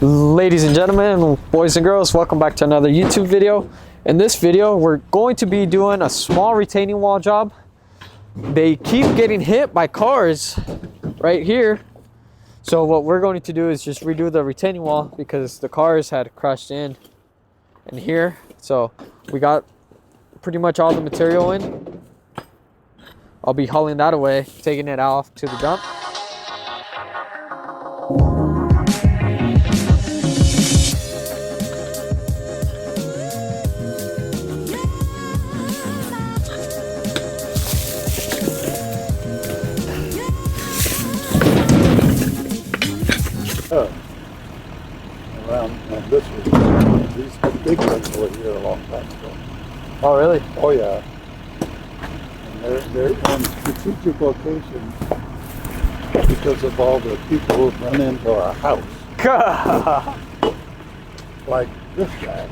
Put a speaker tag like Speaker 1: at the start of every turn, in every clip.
Speaker 1: Ladies and gentlemen, boys and girls, welcome back to another YouTube video. In this video, we're going to be doing a small retaining wall job. They keep getting hit by cars right here. So what we're going to do is just redo the retaining wall because the cars had crashed in here. So we got pretty much all the material in. I'll be hauling that away, taking it off to the dump.
Speaker 2: This was these big ones were here a long time ago.
Speaker 1: Oh, really?
Speaker 2: Oh, yeah. And they're in strategic locations because of all the people who've run into our house. Like this guy.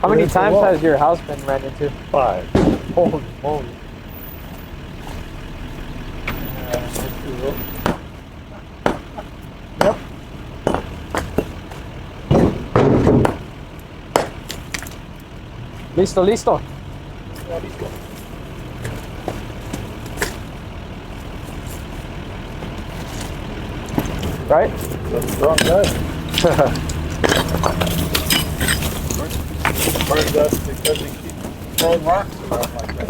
Speaker 1: How many times has your house been ran into?
Speaker 2: 5.
Speaker 1: Holy moly.
Speaker 2: Yep.
Speaker 1: Listo, listo.
Speaker 2: Yeah, listo.
Speaker 1: Right?
Speaker 2: That's a strong guy. Part of that's because he keeps throwing rocks around like that.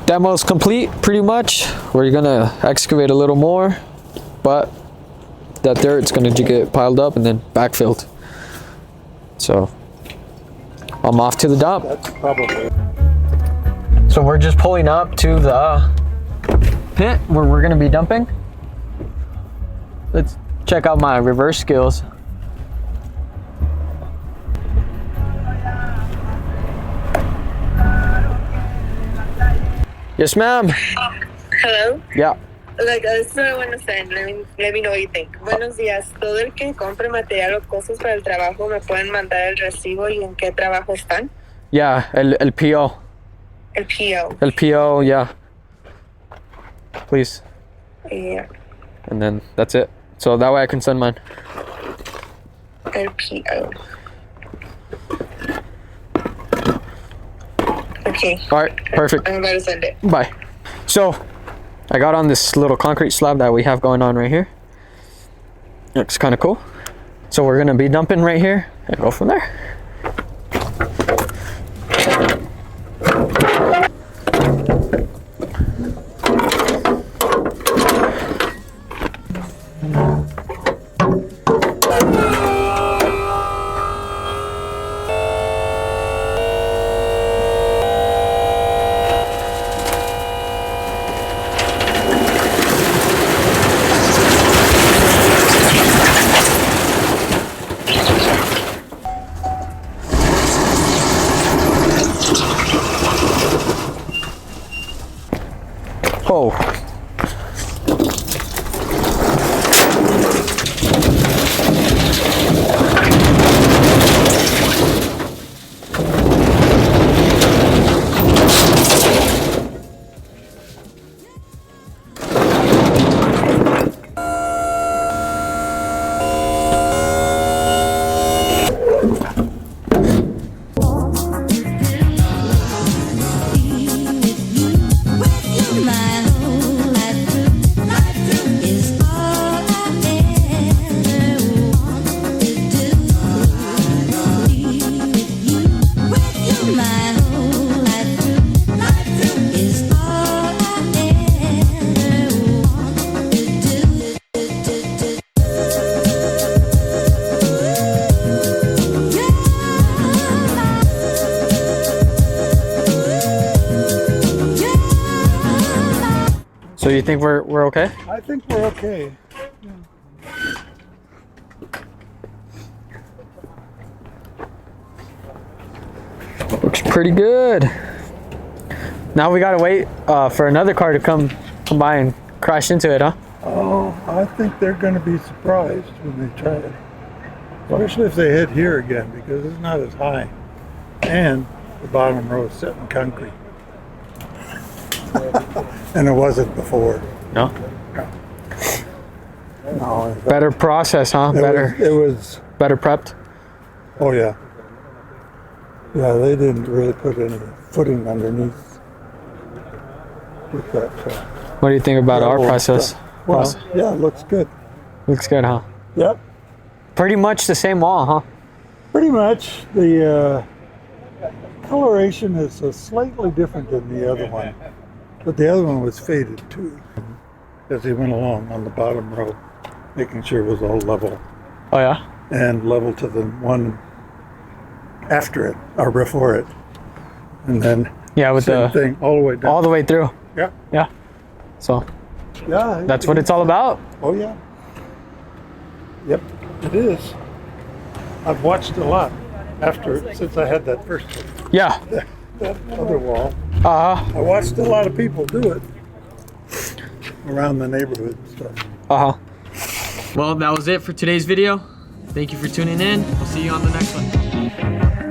Speaker 1: Demo's complete pretty much. We're gonna excavate a little more, but that dirt's gonna get piled up and then backfilled. So I'm off to the dump.
Speaker 2: That's probably.
Speaker 1: So we're just pulling up to the pit where we're gonna be dumping. Let's check out my reverse skills. Yes, ma'am.
Speaker 3: Hello.
Speaker 1: Yeah.
Speaker 3: Like, this is what I want to say. Let me know what you think. Buenos días. Todo el que compre material o cosas para el trabajo, ¿me pueden mandar el recibo y en qué trabajo están?
Speaker 1: Yeah, el PO.
Speaker 3: El PO.
Speaker 1: El PO, yeah. Please.
Speaker 3: Yeah.
Speaker 1: And then that's it. So that way I can send mine.
Speaker 3: El PO. Okay.
Speaker 1: All right, perfect.
Speaker 3: I'm about to send it.
Speaker 1: Bye. So I got on this little concrete slab that we have going on right here. Looks kind of cool. So we're gonna be dumping right here and go from there. Oh.
Speaker 4: My home.
Speaker 1: you think we're okay?
Speaker 2: I think we're okay.
Speaker 1: Looks pretty good. Now we gotta wait for another car to come by and crash into it, huh?
Speaker 2: Oh, I think they're going to be surprised when they try it. Especially if they hit here again, because it's not as high. And the bottom row is set in concrete. And it wasn't before.
Speaker 1: No.
Speaker 2: No, in fact,
Speaker 1: Better process, huh?
Speaker 2: it was,
Speaker 1: Better prepped.
Speaker 2: oh yeah. Yeah, they didn't really put any footing underneath with that.
Speaker 1: What do you think about our
Speaker 2: gravel
Speaker 1: process?
Speaker 2: stuff. Well, yeah, it looks good.
Speaker 1: Looks good, huh?
Speaker 2: Yep.
Speaker 1: Pretty much the same wall, huh?
Speaker 2: Pretty much. The coloration is slightly different than the other one. But the other one was faded too. As he went along on the bottom row, making sure it was all level.
Speaker 1: Oh yeah?
Speaker 2: And level to the one after it, or before it. And then
Speaker 1: Yeah, with
Speaker 2: same
Speaker 1: the
Speaker 2: thing all the way down.
Speaker 1: all the way through.
Speaker 2: Yeah.
Speaker 1: Yeah. So
Speaker 2: Yeah.
Speaker 1: that's what it's all about.
Speaker 2: Oh yeah. Yep, it is. I've watched a lot since I had that first one.
Speaker 1: Yeah.
Speaker 2: That other wall.
Speaker 1: Uh-huh.
Speaker 2: I watched a lot of people do it around the neighborhood and stuff.
Speaker 1: Uh-huh. Well, that was it for today's video. Thank you for tuning in. We'll see you on the next one.